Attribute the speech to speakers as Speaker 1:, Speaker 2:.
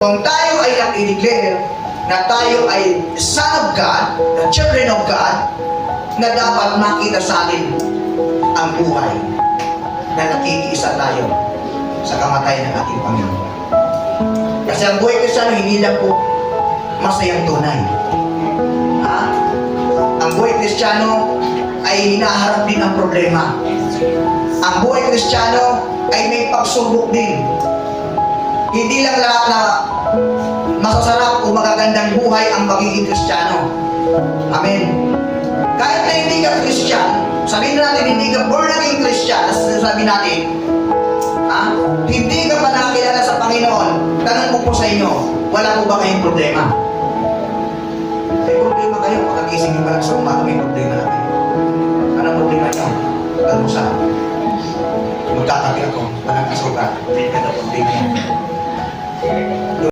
Speaker 1: Kung tayo ay nag-i-declare na tayo ay son of God, the children of God, na dapat makita sa atin ang buhay na nakikiisa tayo sa kamatayan ng ating Panginoon. Kasi ang buhay Kristiyano hindi lang po masayang tunay. Ang buhay Kristiyano ay hinaharap din ang problema. Ang buhay Kristiyano ay may pagsubok din. Hindi lang lahat na masasarap o magagandang buhay ang pagiging Kristiyano. Amen. Kahit na hindi ka Kristyan, sabihin natin hindi ka born again Kristyan, sabihin natin, hindi ka pa nakilala sa Panginoon, tanong ko po sa inyo, wala po ba kayong problema? May problema kayo, pagkagising pa lang sa umaga, may problema na kayo. Anong problema nyo? Talusan. Magkatabi ako, walang kasukat, may problema yan.